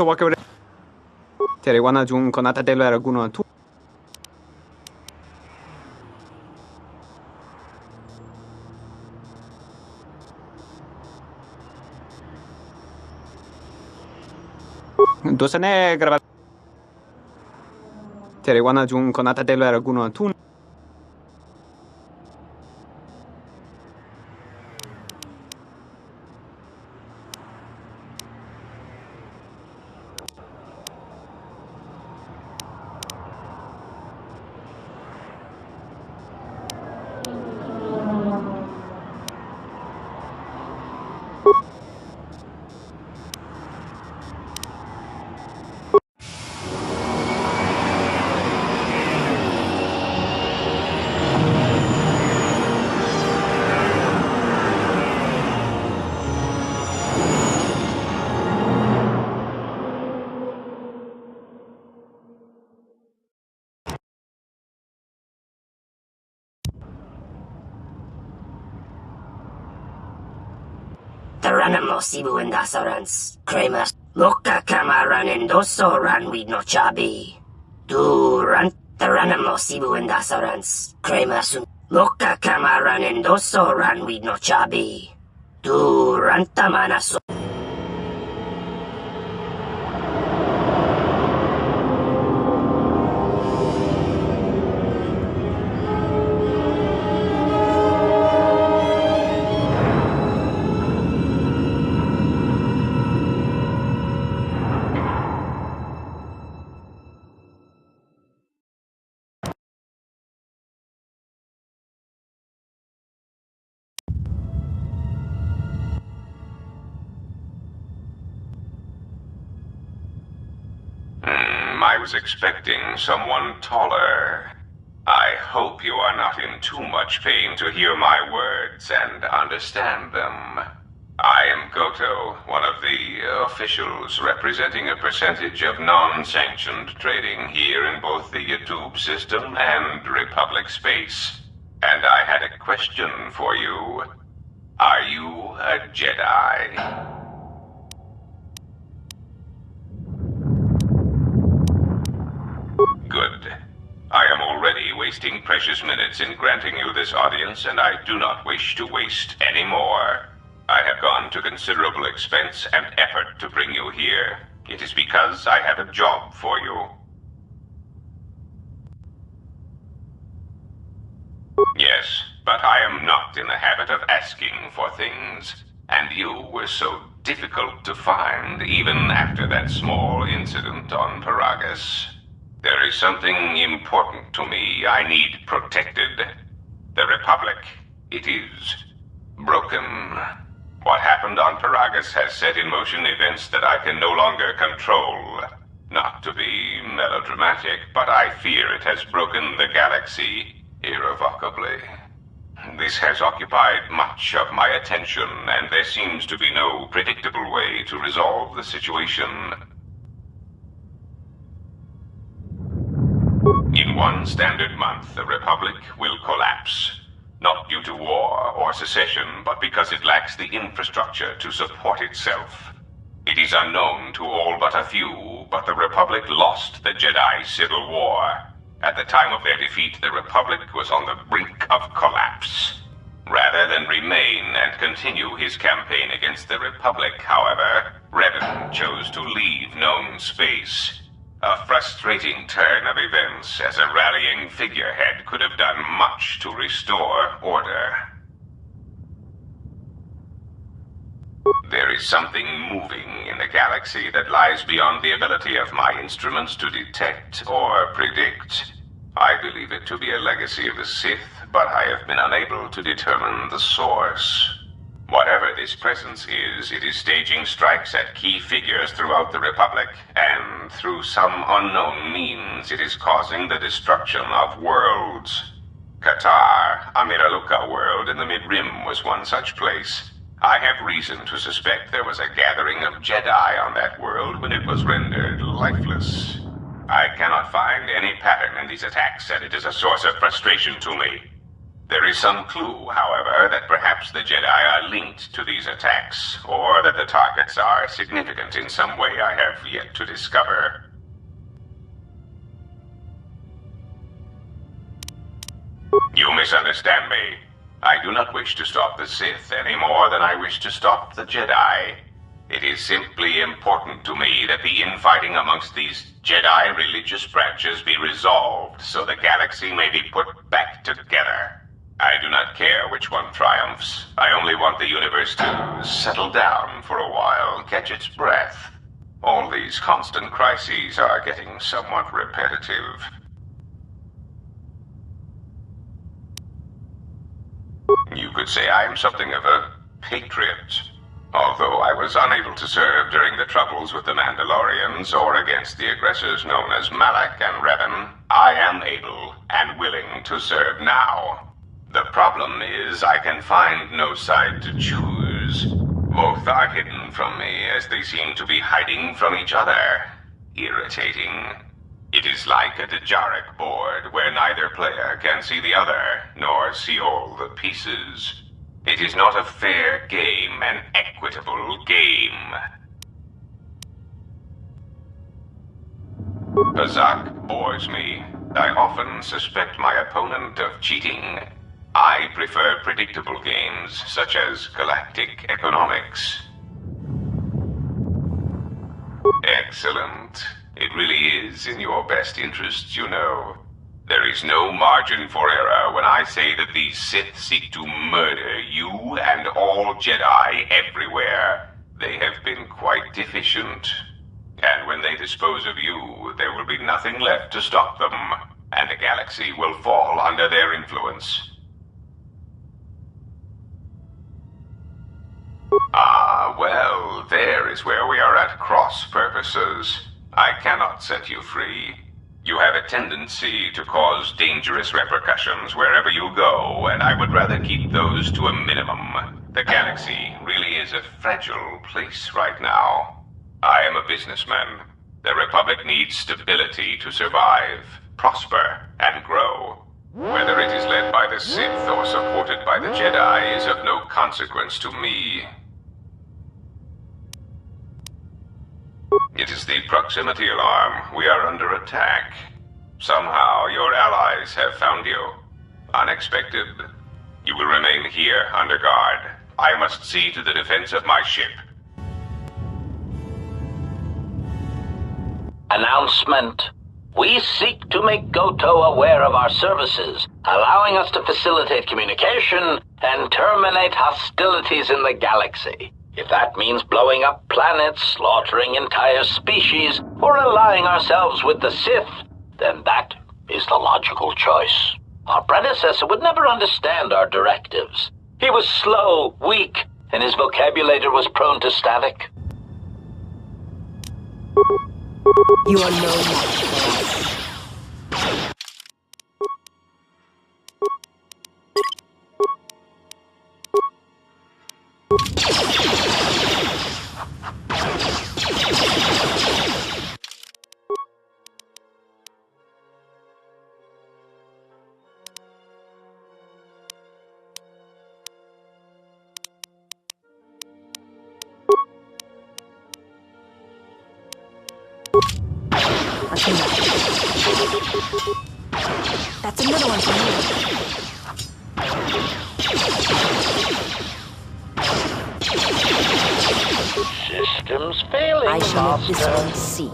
toa che tere wana jung konata telo era guno tu dosane grava tere wana jung konata telo era guno tu Taranamo Sibu and Asarans, Kramer, Moka Kamaran and Doso ran with no chabi. Duran, Taranamo Sibu and Asarans, Kramer, Moka Kamaran and Doso ran with no chabi. Duran Tamanaso. I was expecting someone taller. I hope you are not in too much pain to hear my words and understand them. I am Goto, one of the officials representing a percentage of non-sanctioned trading here in both the YouTube system and Republic space. And I had a question for you. Are you a Jedi? Good. I am already wasting precious minutes in granting you this audience, and I do not wish to waste any more. I have gone to considerable expense and effort to bring you here. It is because I have a job for you. Yes, but I am not in the habit of asking for things, and you were so difficult to find even after that small incident on Paragus. There is something important to me I need protected. The Republic, it is broken. What happened on Paragus has set in motion events that I can no longer control. Not to be melodramatic, but I fear it has broken the galaxy irrevocably. This has occupied much of my attention, and there seems to be no predictable way to resolve the situation. In one standard month, the Republic will collapse. Not due to war or secession, but because it lacks the infrastructure to support itself. It is unknown to all but a few, but the Republic lost the Jedi Civil War. At the time of their defeat, the Republic was on the brink of collapse. Rather than remain and continue his campaign against the Republic, however, Revan chose to leave known space. A frustrating turn of events, as a rallying figurehead could have done much to restore order. There is something moving in the galaxy that lies beyond the ability of my instruments to detect or predict. I believe it to be a legacy of the Sith, but I have been unable to determine the source. Whatever this presence is, it is staging strikes at key figures throughout the Republic, and through some unknown means, it is causing the destruction of worlds. Qatar, a Miraluka world in the Mid-Rim, was one such place. I have reason to suspect there was a gathering of Jedi on that world when it was rendered lifeless. I cannot find any pattern in these attacks, and it is a source of frustration to me. There is some clue, however, that perhaps the Jedi are linked to these attacks, or that the targets are significant in some way I have yet to discover. You misunderstand me. I do not wish to stop the Sith any more than I wish to stop the Jedi. It is simply important to me that the infighting amongst these Jedi religious branches be resolved so the galaxy may be put back together. I do not care which one triumphs. I only want the universe to settle down for a while, catch its breath. All these constant crises are getting somewhat repetitive. You could say I am something of a patriot. Although I was unable to serve during the troubles with the Mandalorians or against the aggressors known as Malak and Revan, I am able and willing to serve now. The problem is I can find no side to choose. Both are hidden from me as they seem to be hiding from each other. Irritating. It is like a Dejaric board where neither player can see the other, nor see all the pieces. It is not a fair game, an equitable game. Azak bores me. I often suspect my opponent of cheating. I prefer predictable games, such as Galactic Economics. Excellent. It really is in your best interests, you know. There is no margin for error when I say that these Sith seek to murder you and all Jedi everywhere. They have been quite deficient. And when they dispose of you, there will be nothing left to stop them, and the galaxy will fall under their influence. Ah, well, there is where we are at cross purposes. I cannot set you free. You have a tendency to cause dangerous repercussions wherever you go, and I would rather keep those to a minimum. The galaxy really is a fragile place right now. I am a businessman. The Republic needs stability to survive, prosper, and grow. Whether it is led by the Sith or supported by the Jedi is of no consequence to me. It is the proximity alarm. We are under attack. Somehow your allies have found you. Unexpected. You will remain here under guard. I must see to the defense of my ship. Announcement. We seek to make Goto aware of our services, allowing us to facilitate communication and terminate hostilities in the galaxy. If that means blowing up planets, slaughtering entire species, or allying ourselves with the Sith, then that is the logical choice. Our predecessor would never understand our directives. He was slow, weak, and his vocabulary was prone to static. You are no match for us. That's another one for me. Systems failing, I shall let Master. this one see.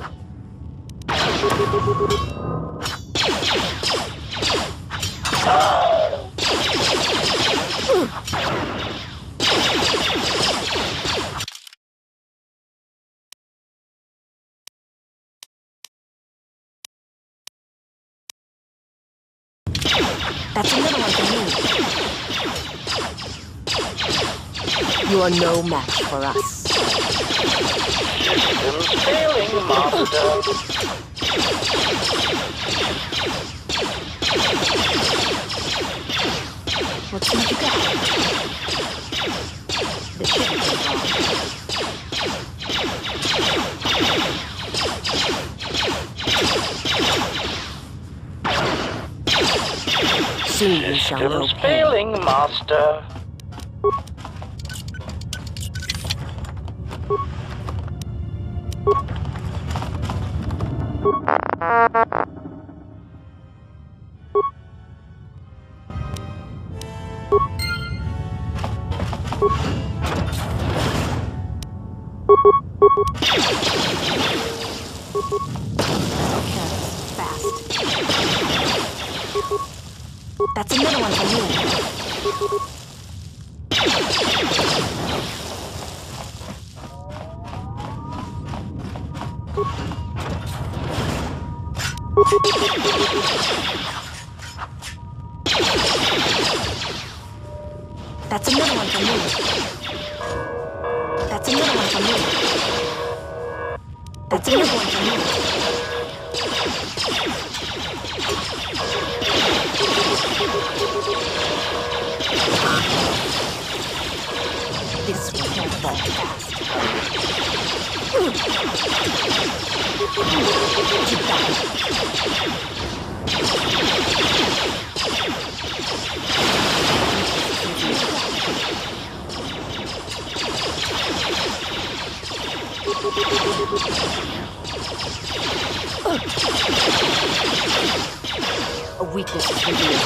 That's another one for me. You are no match for us. Systems failing, Master. What seems you got? The ship is wrong. Soon you shall know Systems pain. failing, Master. Fast. That's another one for me. That's another one for me. That's another one for me. That's another one for me. This one can't fall fast. A weakness is revealed.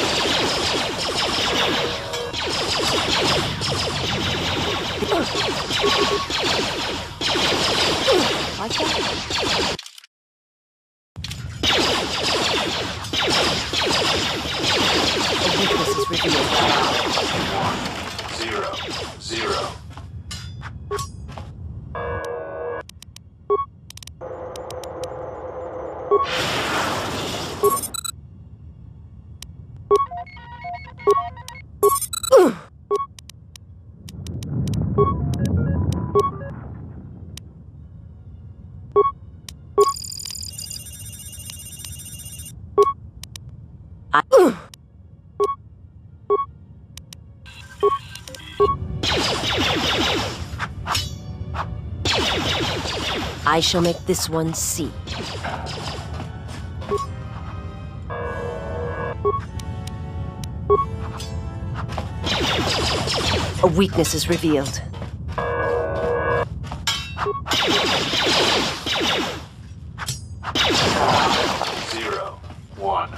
Like that? A weakness is revealed. 1, 0, 0. I shall make this one see. A weakness is revealed. Zero, 1.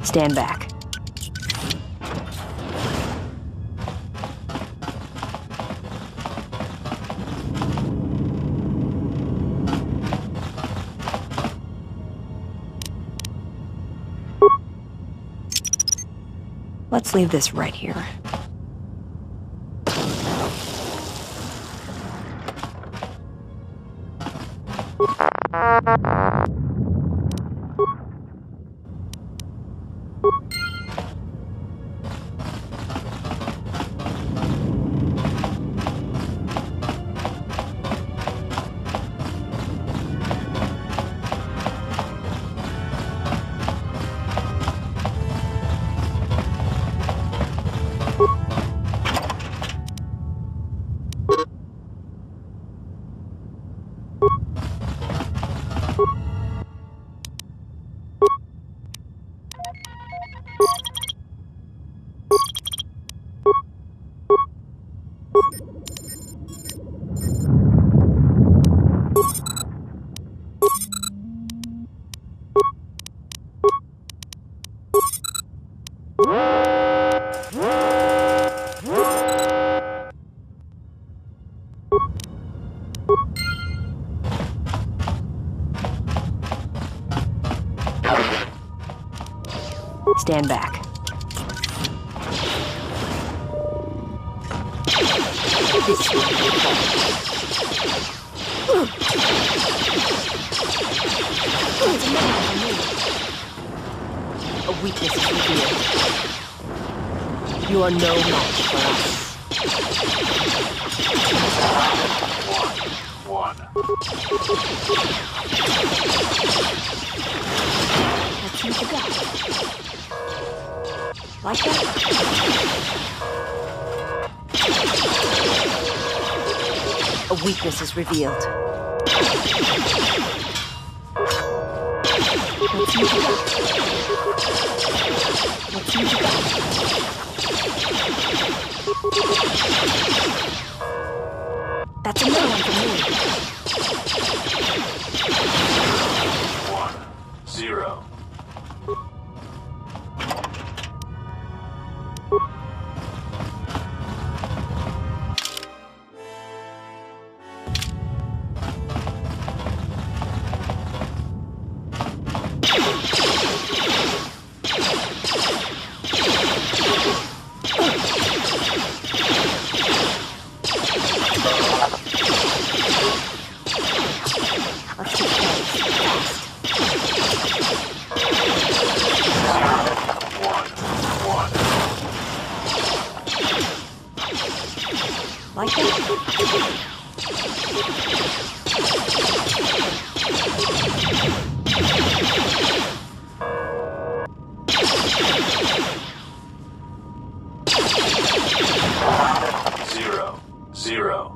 Stand back. Let's leave this right here. Stand back. This way. A weakness is revealed. You are no match for us. 1, 1. Let's see what you got. Like that? A weakness is revealed. Let's use it up. Let's use it up. That's another one for me. 1, 0. Like that? 0, 0.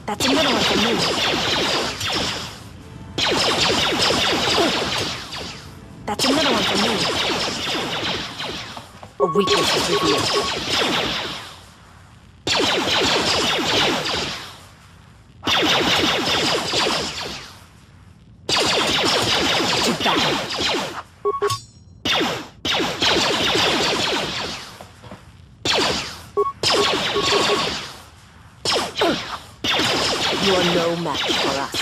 That's another one for me. That's another one for me. A weakness is revealed. To battle. You are no match for us.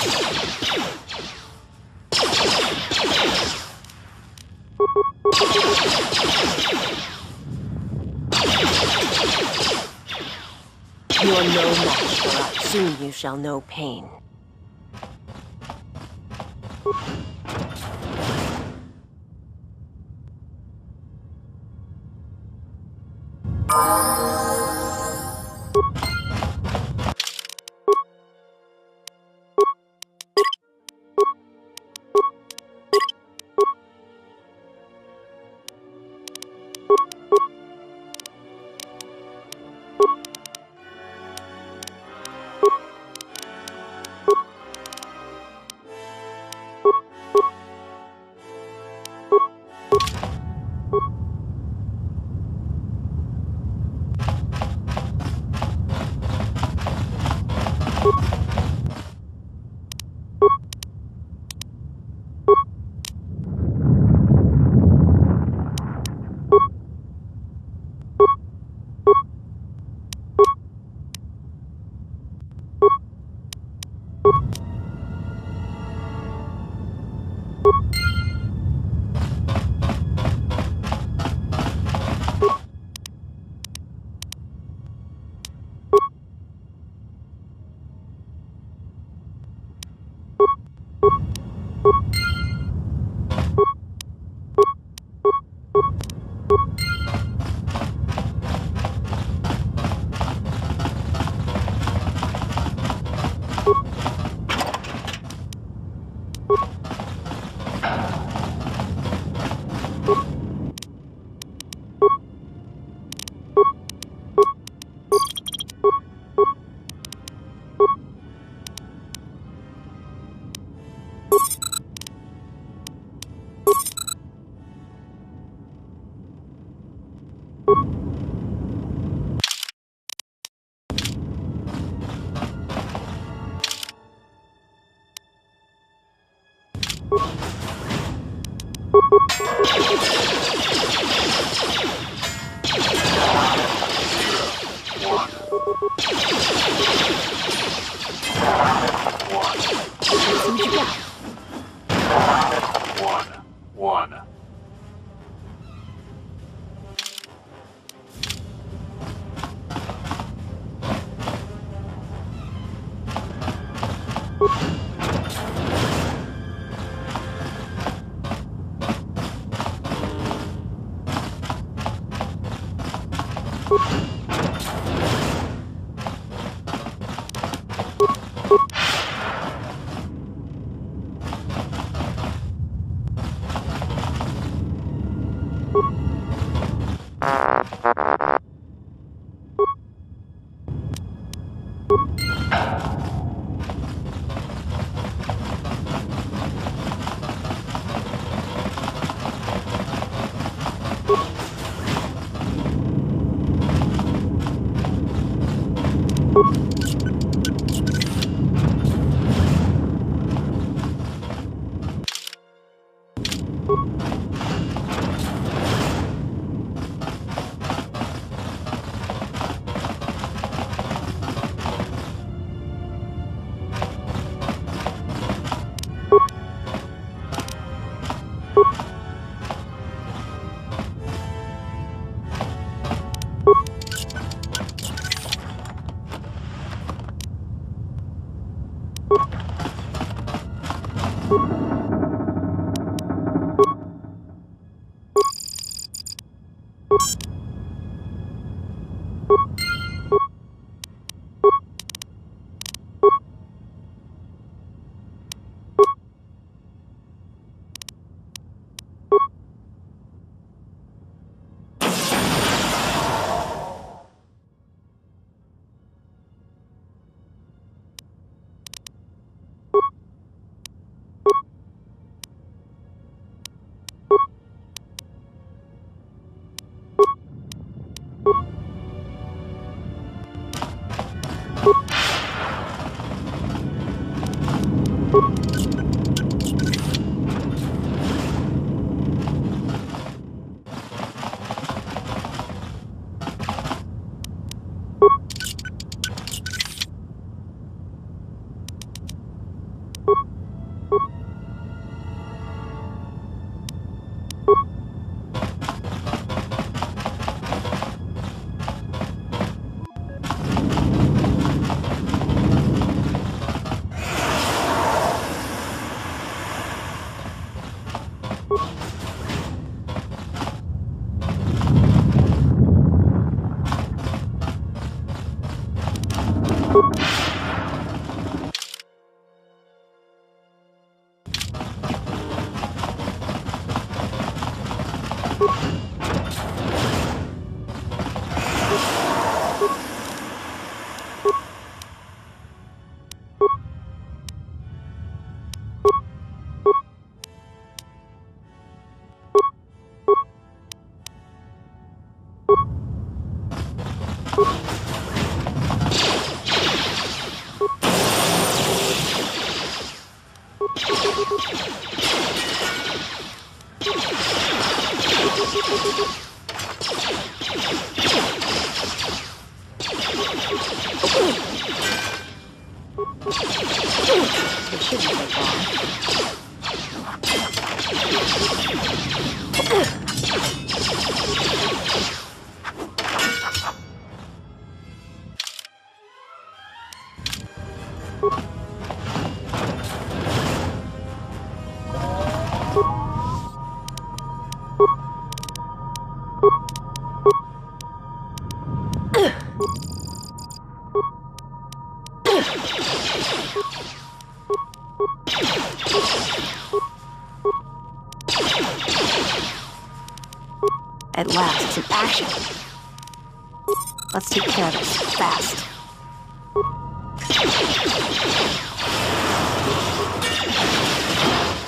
You are no match for us. Soon you shall know pain. It shouldn't take long. At last, some action. Let's take care of this fast.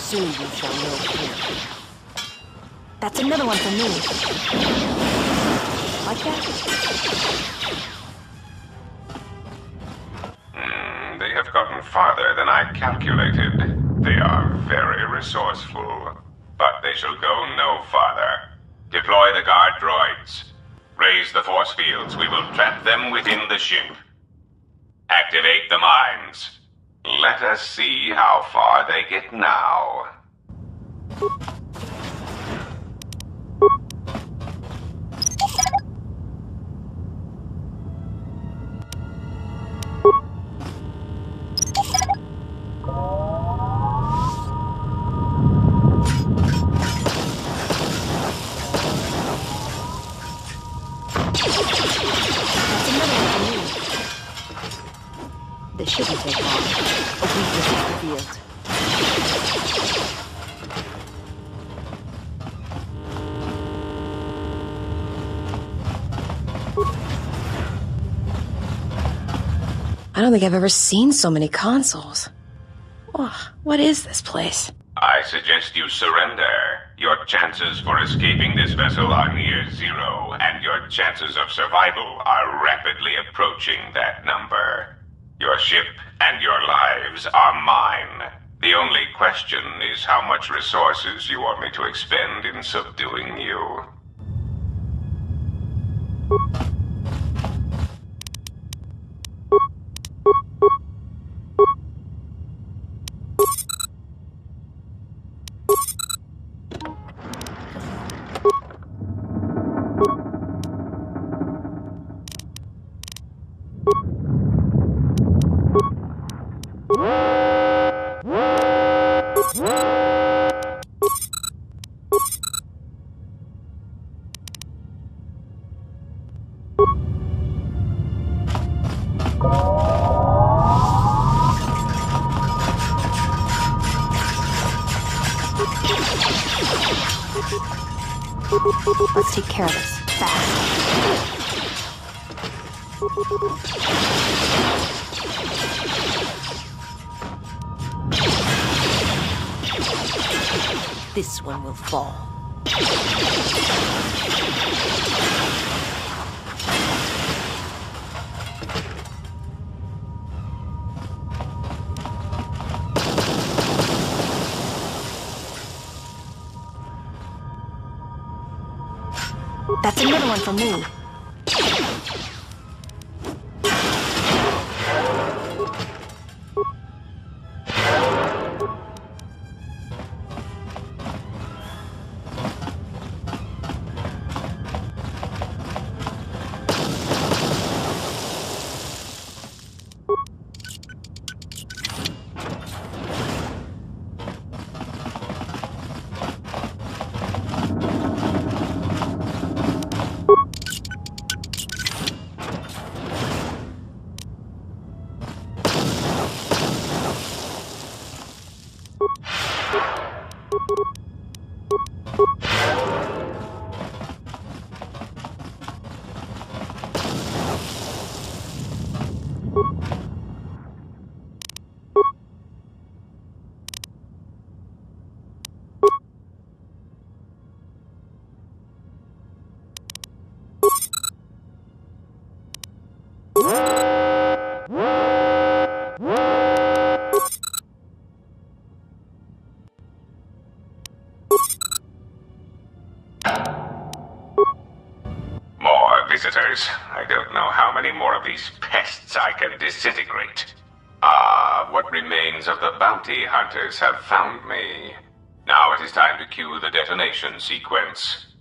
Soon you shall know fear. That's another one for me. Like that? They have gotten farther than I calculated. They are very resourceful, but they shall go no farther. Deploy the guard droids. Raise the force fields. We will trap them within the ship. Activate the mines. Let us see how far they get now. This shouldn't take long. A weakness is revealed. I don't think I've ever seen so many consoles. Oh, what is this place? I suggest you surrender. Your chances for escaping this vessel are near zero, and your chances of survival are rapidly approaching that number. Your ship and your lives are mine. The only question is how much resources you want me to expend in subduing you. Woo! Let's take care of this, fast. This one will fall. That's another one for me. Visitors. I don't know how many more of these pests I can disintegrate. What remains of the bounty hunters have found me. Now it is time to cue the detonation sequence.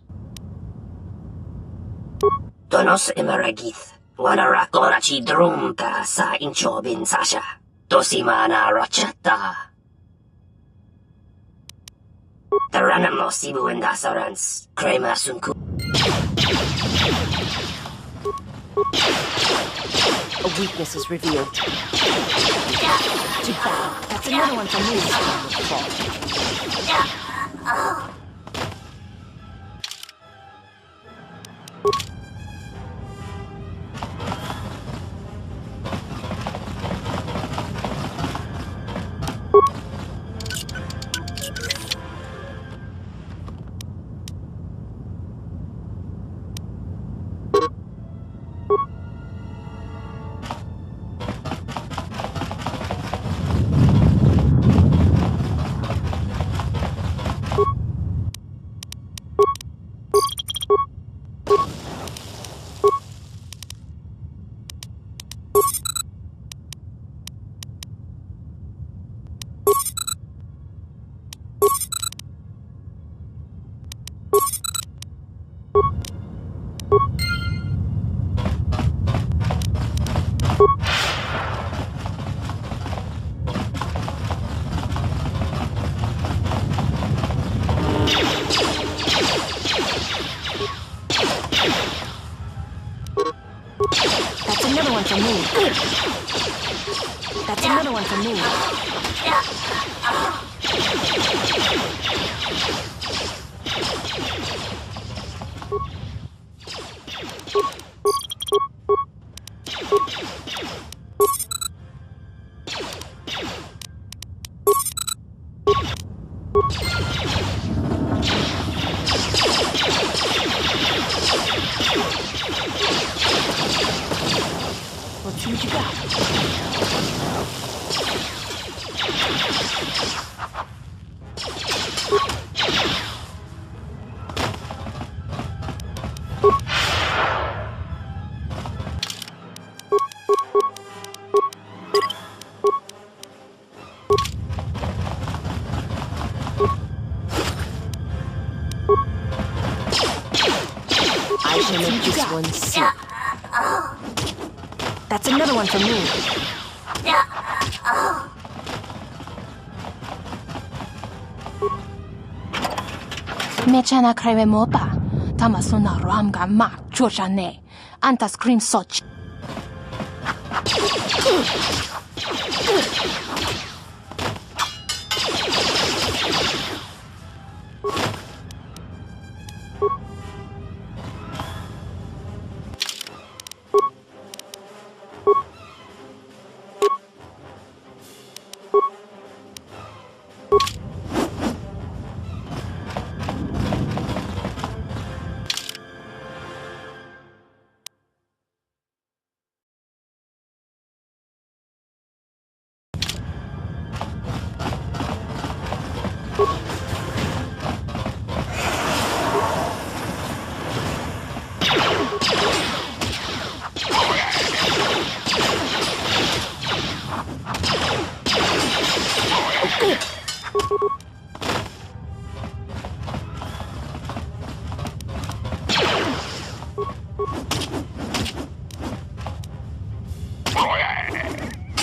Donos imaragith. Wanarakorachi drumta sa inchobin sasha. Dosimana rochata. Taranamo sibu indasarans. Crema sunku. A weakness is revealed. Too bad. That's another one for me. That's another one for me. Let's see what you got. I can make this one sick. That's another one for me. mechana creme mopa. Tamasuna ramga ma choshane. Antas cream soch.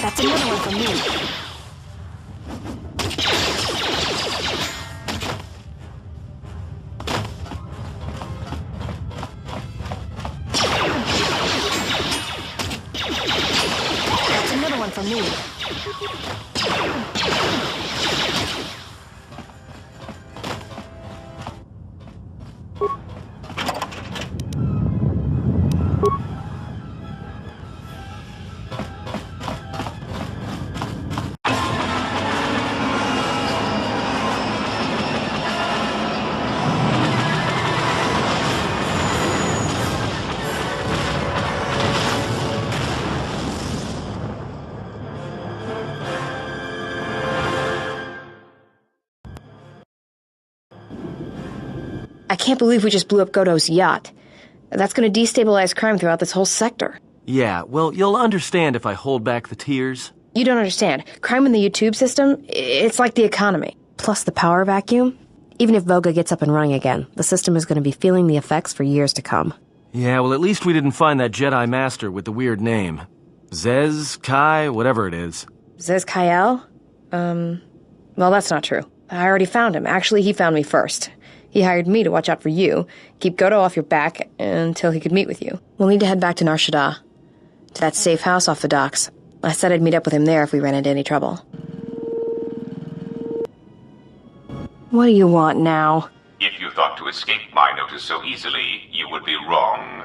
That's another one for me. That's another one for me. I can't believe we just blew up Godo's yacht. That's going to destabilize crime throughout this whole sector. Yeah, well, you'll understand if I hold back the tears. You don't understand. Crime in the YouTube system, it's like the economy. Plus the power vacuum. Even if Voga gets up and running again, the system is going to be feeling the effects for years to come. Yeah, well, at least we didn't find that Jedi Master with the weird name. Zez, Kai, whatever it is. Zez Kyle? Well, that's not true. I already found him. Actually, he found me first. He hired me to watch out for you, keep Godo off your back until he could meet with you. We'll need to head back to Nar Shaddaa, to that safe house off the docks. I said I'd meet up with him there if we ran into any trouble. What do you want now? If you thought to escape my notice so easily, you would be wrong.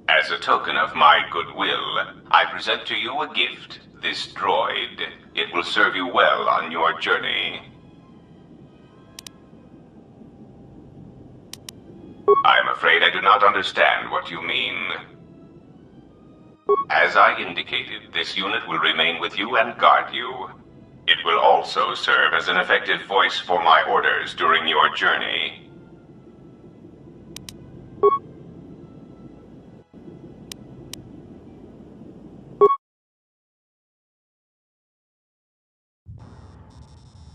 As a token of my goodwill, I present to you a gift, this droid. It will serve you well on your journey. I'm afraid I do not understand what you mean. As I indicated, this unit will remain with you and guard you. It will also serve as an effective voice for my orders during your journey.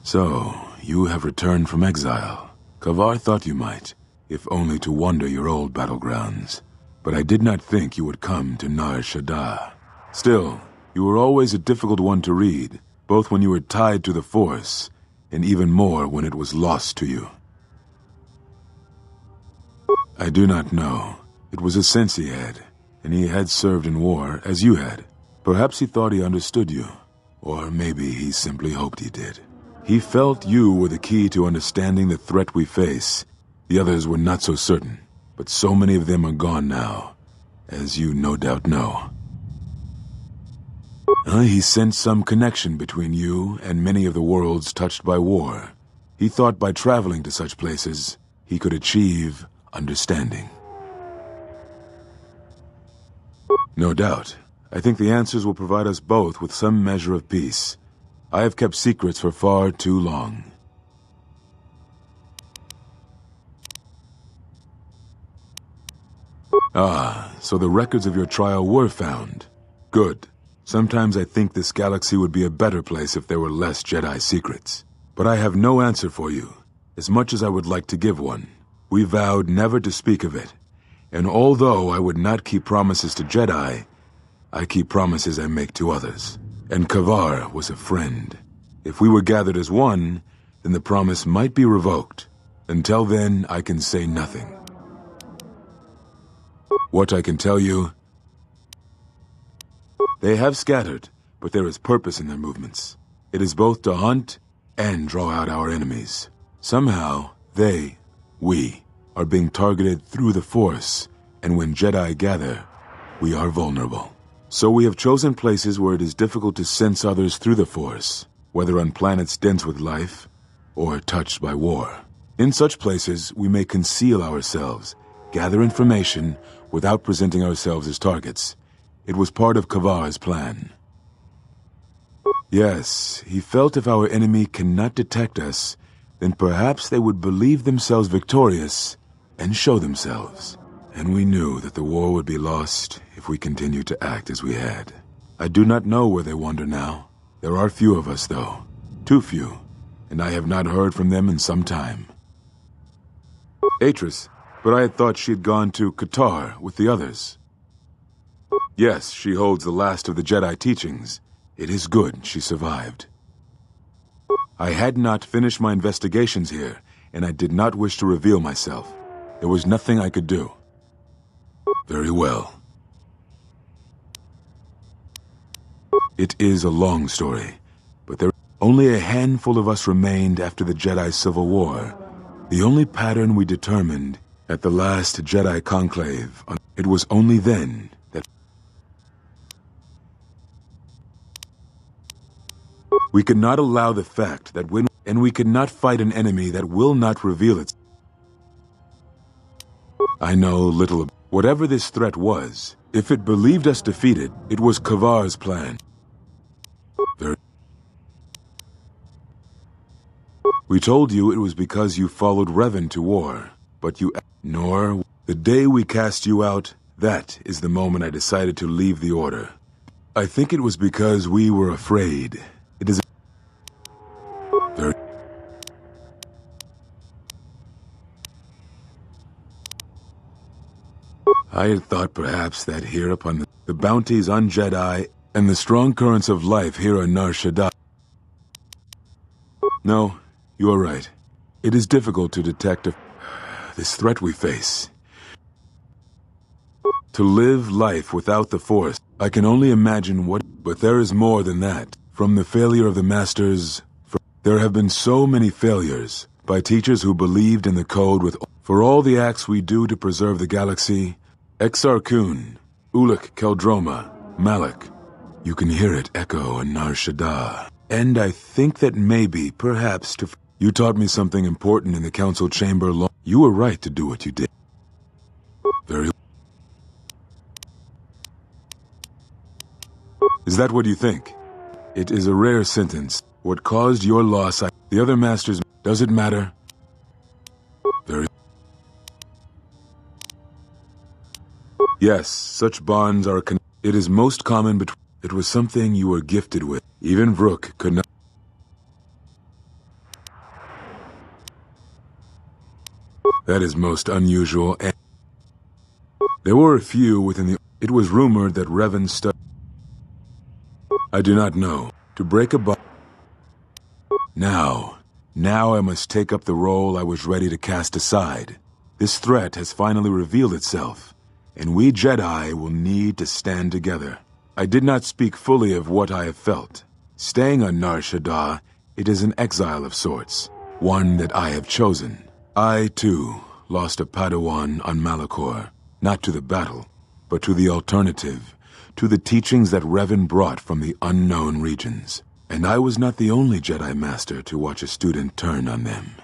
So, you have returned from exile. Kavar thought you might, if only to wander your old battlegrounds. But I did not think you would come to Nar Shaddaa. Still, you were always a difficult one to read, both when you were tied to the Force, and even more when it was lost to you. I do not know. It was a sense he had, and he had served in war as you had. Perhaps he thought he understood you, or maybe he simply hoped he did. He felt you were the key to understanding the threat we face. The others were not so certain, but so many of them are gone now, as you no doubt know. He sensed some connection between you and many of the worlds touched by war. He thought by traveling to such places, he could achieve understanding. No doubt. I think the answers will provide us both with some measure of peace. I have kept secrets for far too long. Ah, so the records of your trial were found. Good. Sometimes I think this galaxy would be a better place if there were less Jedi secrets. But I have no answer for you, as much as I would like to give one. We vowed never to speak of it. And although I would not keep promises to Jedi, I keep promises I make to others. And Kavar was a friend. If we were gathered as one, then the promise might be revoked. Until then, I can say nothing. What I can tell you, they have scattered, but there is purpose in their movements. It is both to hunt and draw out our enemies. Somehow, we, are being targeted through the Force, and when Jedi gather, we are vulnerable. So we have chosen places where it is difficult to sense others through the Force, whether on planets dense with life, or touched by war. In such places, we may conceal ourselves, gather information, without presenting ourselves as targets. It was part of Kavar's plan. Yes, he felt if our enemy cannot detect us, then perhaps they would believe themselves victorious and show themselves. And we knew that the war would be lost if we continued to act as we had. I do not know where they wander now. There are few of us, though. Too few, and I have not heard from them in some time. Atris, but I had thought she had gone to Qatar with the others. Yes, she holds the last of the Jedi teachings. It is good she survived. I had not finished my investigations here, and I did not wish to reveal myself. There was nothing I could do. Very well. It is a long story, but there only a handful of us remained after the Jedi Civil War. The only pattern we determined at the last Jedi Conclave, it was only then that we could not allow the fact that and we could not fight an enemy that will not reveal its. I know little of whatever this threat was. If it believed us defeated, it was Kavar's plan. We told you it was because you followed Revan to war, but nor the day we cast you out, that is the moment I decided to leave the Order. I think it was because we were afraid. It is I had thought perhaps that here upon the bounties on Jedi and the strong currents of life here on Nar Shaddaa. No, you are right. It is difficult to detect this threat we face. To live life without the Force, I can only imagine but there is more than that. From the failure of the Masters, there have been so many failures by teachers who believed in the code for all the acts we do to preserve the galaxy. Exar Kun, Ulic Keldroma, Malak. You can hear it echo in Nar Shaddaa. And I think that maybe, perhaps, you taught me something important in the council chamber. You were right to do what you did. Very. Is that what you think? It is a rare sentence. What caused your loss, the other masters, does it matter? Very. Yes, such bonds are it is most common between. It was something you were gifted with. Even Vrook could not. That is most unusual, and there were a few within the. It was rumored that Revan studied. I do not know. To break a bond. Now I must take up the role I was ready to cast aside. This threat has finally revealed itself, and we Jedi will need to stand together. I did not speak fully of what I have felt. Staying on Nar Shaddaa, it is an exile of sorts, one that I have chosen. I, too, lost a Padawan on Malachor, not to the battle, but to the alternative, to the teachings that Revan brought from the unknown regions. And I was not the only Jedi Master to watch a student turn on them.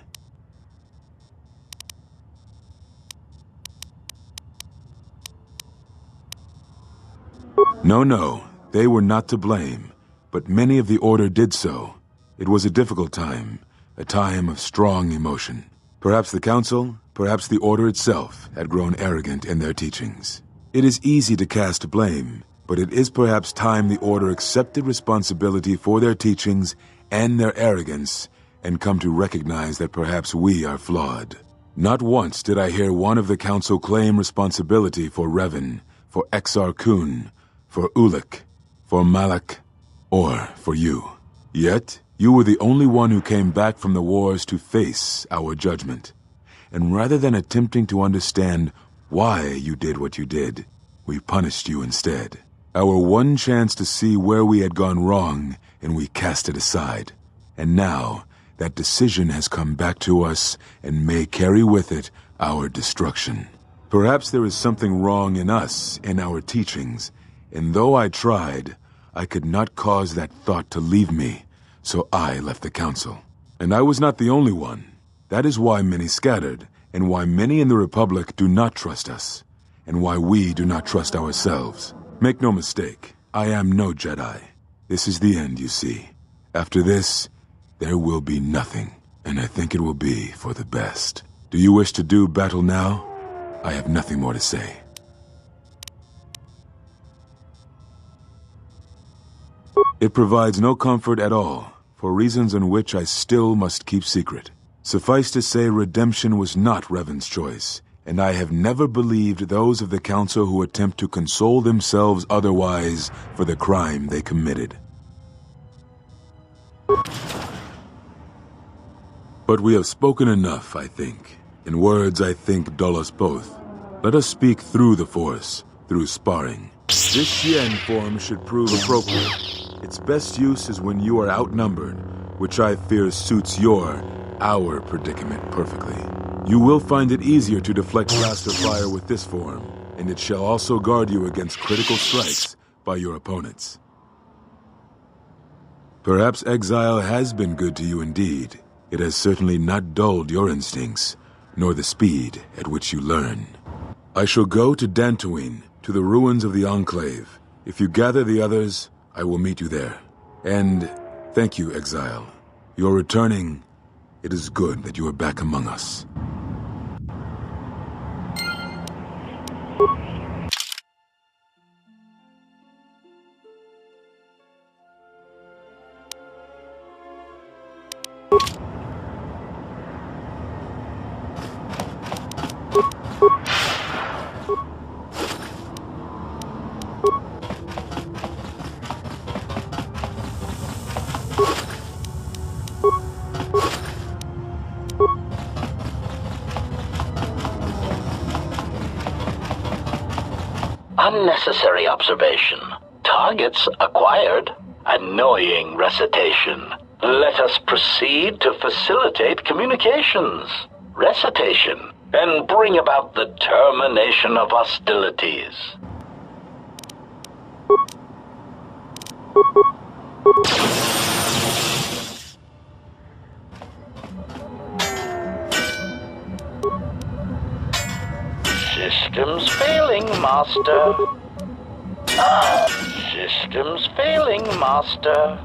No, they were not to blame, but many of the Order did so. It was a difficult time, a time of strong emotion. Perhaps the Council, perhaps the Order itself, had grown arrogant in their teachings. It is easy to cast blame, but it is perhaps time the Order accepted responsibility for their teachings and their arrogance, and come to recognize that perhaps we are flawed. Not once did I hear one of the Council claim responsibility for Revan, for Exar Kun, for Ulic, for Malak, or for you. Yet, you were the only one who came back from the wars to face our judgment. And rather than attempting to understand why you did what you did, we punished you instead. Our one chance to see where we had gone wrong, and we cast it aside. And now, that decision has come back to us and may carry with it our destruction. Perhaps there is something wrong in us, in our teachings, and though I tried, I could not cause that thought to leave me, so I left the council. And I was not the only one. That is why many scattered, and why many in the Republic do not trust us, and why we do not trust ourselves. Make no mistake, I am no Jedi. This is the end, you see. After this, there will be nothing, and I think it will be for the best. Do you wish to do battle now? I have nothing more to say. It provides no comfort at all, for reasons in which I still must keep secret. Suffice to say, redemption was not Revan's choice, and I have never believed those of the Council who attempt to console themselves otherwise for the crime they committed. But we have spoken enough, I think. In words I think dull us both. Let us speak through the Force, through sparring. This Xian form should prove appropriate. Its best use is when you are outnumbered, which I fear suits our predicament perfectly. You will find it easier to deflect blaster fire with this form, and it shall also guard you against critical strikes by your opponents. Perhaps exile has been good to you indeed. It has certainly not dulled your instincts, nor the speed at which you learn. I shall go to Dantooine, to the ruins of the Enclave. If you gather the others, I will meet you there. And thank you, Exile. You are returning. It is good that you are back among us. Unnecessary observation. Targets acquired. Annoying recitation. Let us proceed to facilitate communications. Recitation. And bring about the termination of hostilities. Systems failing, Master. Systems failing, Master.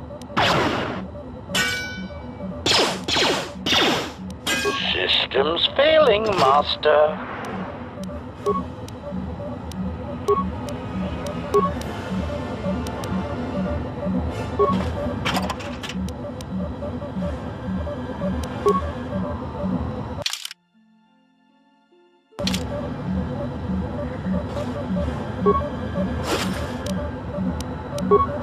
Systems failing, Master. You